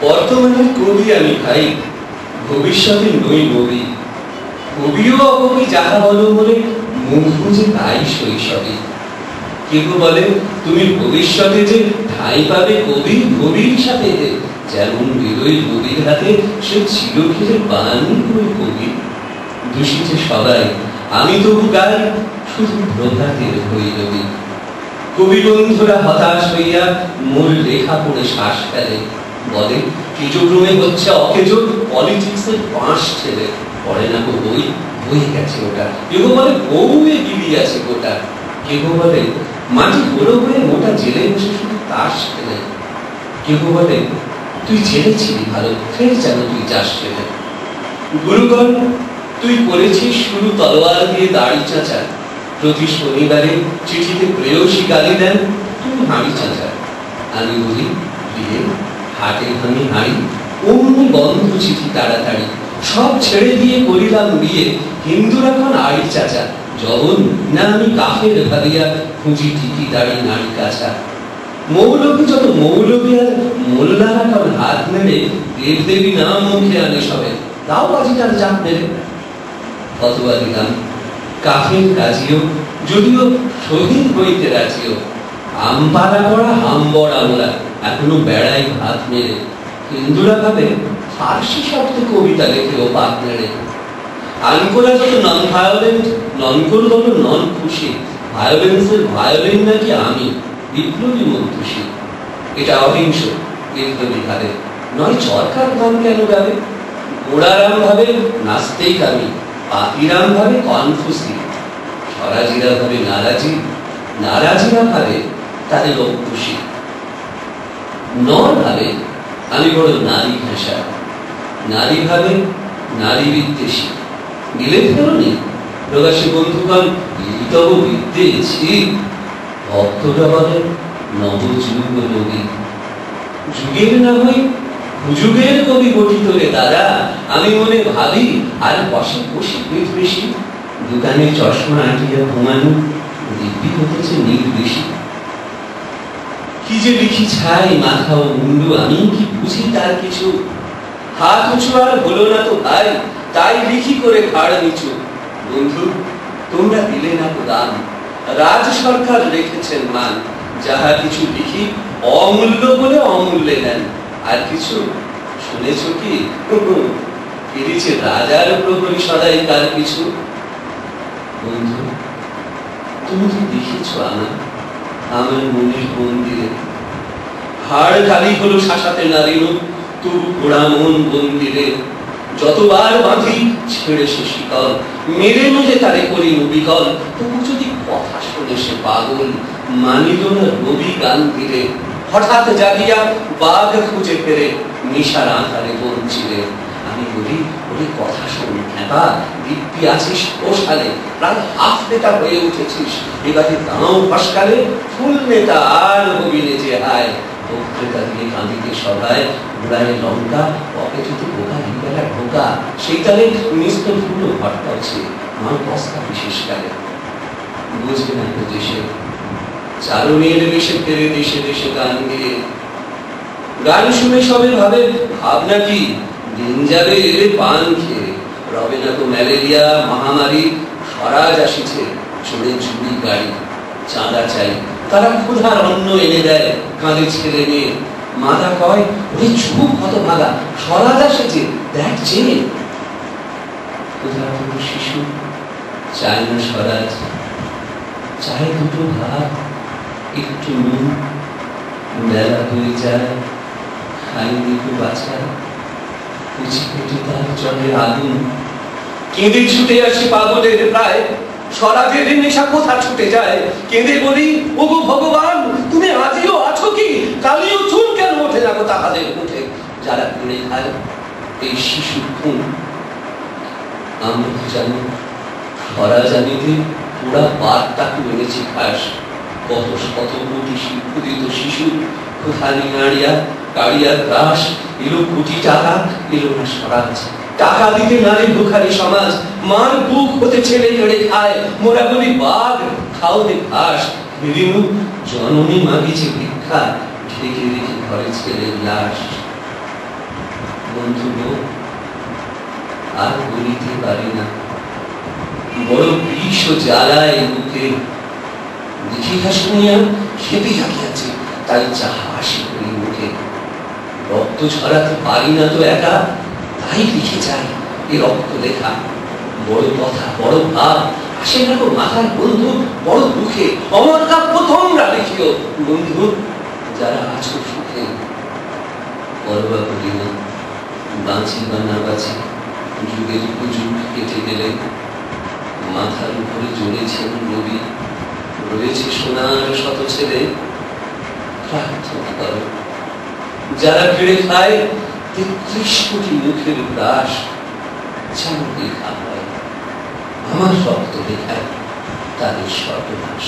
বর্তমানে কবি আমি ভাই, ভবিষ্যতে নই কবি। কবিও অকবি যাহা বলো বলে মুখ বুঝে তাই শৈশবে। কেউ বলে তুমি ভবিষ্যতে যে ঠাঁই পাবে কবি কবির সাথে, যেমন বিরোই কবির হাতে সে ছিল ঘিরে বাণী কই কবি। দূষিছে সবাই, আমি তবু গাই শুধু প্রভাতের ভৈরবী। কবি বন্ধুরা হতাশ হইয়া মোর লেখা পড়ে শ্বাস ফেলে, বলে কেজোক্রমে হচ্ছে অকেজো, পলিটিক্সের বাঁশ ছেলে। পড়ে না গো বই, বই গেছে ওটা। কেউ বলে বউয়ে বিবি আছে গোটা। কেউ বলে মাটি হলো হয়ে মোটা জেলে বসে শুধু তাস খেলে। কেউ বলে তুই জেলে ছিলি ভালো, ফের যেন তুই যাস ছেলে। গুরুগণ, তুই করেছিস শুরু তলোয়ার দিয়ে দাড়ি চাচা। প্রতি শনিবারে চিঠিতে প্রেয়সী গালি দেন, তুমি হাঁড়ি চাচা। আমি বলি বিয়ে হাটে ভাঙি হাঁড়ি, অমনি বন্ধ চিঠি তাড়াতাড়ি। সব ছেড়ে দিয়ে করিলাম বিয়ে, হিন্দুরা এখন আড়ি চাচা। জবন না আমি কাফের ভাবিয়া খুঁজি ঠিকই দাড়ি নাড়ি কাছা। মৌলবী যত মৌলবী আর মোল্লারা এখন হাত নেড়ে দেবদেবী নাম মুখে আনে সবে, তাও বাজিটার চাপ নেড়ে। কতবা দিলাম কাফের কাজিও, যদিও শহীদ হইতে রাজিও। আমপাড়া করা হাম্বর আমরা এখনো বেড়াই ভাত মেরে। হিন্দুরা ভাবে ফার্সি শব্দে কবিতা লেখে ও পাত নেড়ে। আনকোরা যত নন ভায়োলেন্ট, ননকোর তত নন খুশি। ভায়োলেন্সের ভায়োলেন্ট নাকি আমি, বিপ্লবী মন্ত্রী। এটা অহিংস বিপ্লবী ভাবে, নয় চরকার গান কেন গাবে। গোড়ারাম ভাবে নাচতেই কামি, পাতিরাম ভাবে কনফুসি। স্বরাজিরা ভাবে নারাজি, নারাজিরা ভাবে তাদের অঙ্কুশী। নর ভাবে আমি বড় নারী ঘেঁষা, নারী ভাবে নারী বিদ্বেষী। মিলে ফেরোনি প্রবাসী বন্ধুগণ, এই তব বিদ্বেষী। ভক্তরা বলে নবযুগ নবী, যুগের না হই যুগের কবি গঠিত রে দাদা। আমি মনে ভাবি আর বসে বসে পেট বেশি। দোকানে চশমা আঁটিয়া ঘুমানো, দিব্যি হতেছে নির্বেশী। কি যে লিখি ছাই মাথা ও মুন্ডু, আমি কি বুঝি তার কিছু। হাত উঁচু আর হলো না তো ভাই, তাই লিখি করে ঘাড় নিচু। বন্ধু তোমরা দিলে না তো দান, রাজ সরকার রেখেছেন মান। যাহা কিছু লিখি অমূল্য বলে অমূল্যে নেন। আর কিছু শুনেছ কি, ফিরেছে রাজার প্রহরী সদাই তার কিছু। বন্ধু তুমি কি দেখেছ আমার মনের মন্দিরে, হাড় কালি হলো শাসাতে নারীর, তবু ঘোড়া মন মন্দিরে। যতবার বাঁধি ছেড়ে সে শিকল, মেরে মেরে তারে করি বিকল। তবু যদি কথা শোনে সে পাগল, মানিল না রবি গান ধীরে। হঠাৎ জাগিয়া বাঘ খুঁজে ফেরে, নিশার আঁধারে বন চিরে। আমি বলি ওরে কথা শোন খেপা, দিব্যি আছিস ওসালে, প্রায় হাফ নেতা হয়ে উঠেছিস। এবারে দাও ফসকালে, ফুল নেতা আর হবি নে যে হায়। বক্তৃতা দিয়ে কাঁদিতে সভায়, উড়ায় লঙ্কা, পকেটে বোকা হিবেলা ঢোকা। সেইটালে নিস্তর ফুলো ভটকাচ্ছে আমার বস্তা বিশেষকালে। বুঝবে না তো দেশে চারণের বেশে ফেরে দেশে দেশে গান গিয়ে। গান শুনে সবে ভাবে ভাবনা কি, দিন যাবে এলে পান খেয়ে। রবে না তো ম্যালেরিয়া মহামারী, স্বরাজ আসিছে চড়ে ঝুড়ি গাড়ি। চাঁদা চাই তারা ক্ষুধার অন্ন এনে দেয়, কাঁধে ছেলে নিয়ে। মাথা কয় ওই চুপ কত ভাগা, স্বরাজ আসেছে দেখ চেয়ে। ক্ষুধার শিশু চায় না স্বরাজ, চায় দুটো ভাত একটু নুন। বেলা হয়ে যায় খাইনি একটু বাচ্চা, কুচি কুচি তার চলে আগুন। কেঁদে ছুটে আসে পাগলের প্রায়, স্বরাজের নেশা কোথা ছুটে যায়। কেঁদে বলি ওগো ভগবান, তুমি আজিও আছো কি, কালিও চুল কেন ওঠে না তাহাদের মুখে। যারা করে খায় এই শিশু খুন। আমরা জানি স্বরাজ আনিতে পুরা বারটাকে এনেছি খাস। কত শত কোটি ক্ষুদিত শিশু কোথানি নাড়িয়া কাড়িয়া গ্রাস। এলো কোটি টাকা, এলো না স্বরাজ। টাকা দিতে নারী ভিখারি সমাজ, মার বুক হতে ছেলে কেড়ে খায়। মোরা বলি বাঘ খাও দে ঘাস। বন্ধু গো, আর বলিতে পারি না, বড় বিষ ও জ্বালায় মুখে। দেখিয়া শুনিয়া খেপে জাগিয়াছে, তাই যাহা আসে করি মুখে। রক্ত ছড়াতে পারি না তো একা, তাই লিখে যাই এ রক্ত লেখা। বড় কথা বড় ভাব আসে না তো মাথায় বন্ধু, বড় দুঃখে অমর কাব্য তোমরা লিখিও বন্ধু, যারা আছো সুখে। পরবা করি না বাঁচি বা না বাঁচি, যুগের যুগ কেটে গেলে। মাথার উপরে জ্বলেছেন রবি, রয়েছে সোনার শত ছেলে। প্রার্থনা করো যারা কেড়ে খায় ৩৩ কোটি মুখের গ্রাস, যেন লেখা হয় আমার রক্ত লেখায় তাদের সর্বনাশ।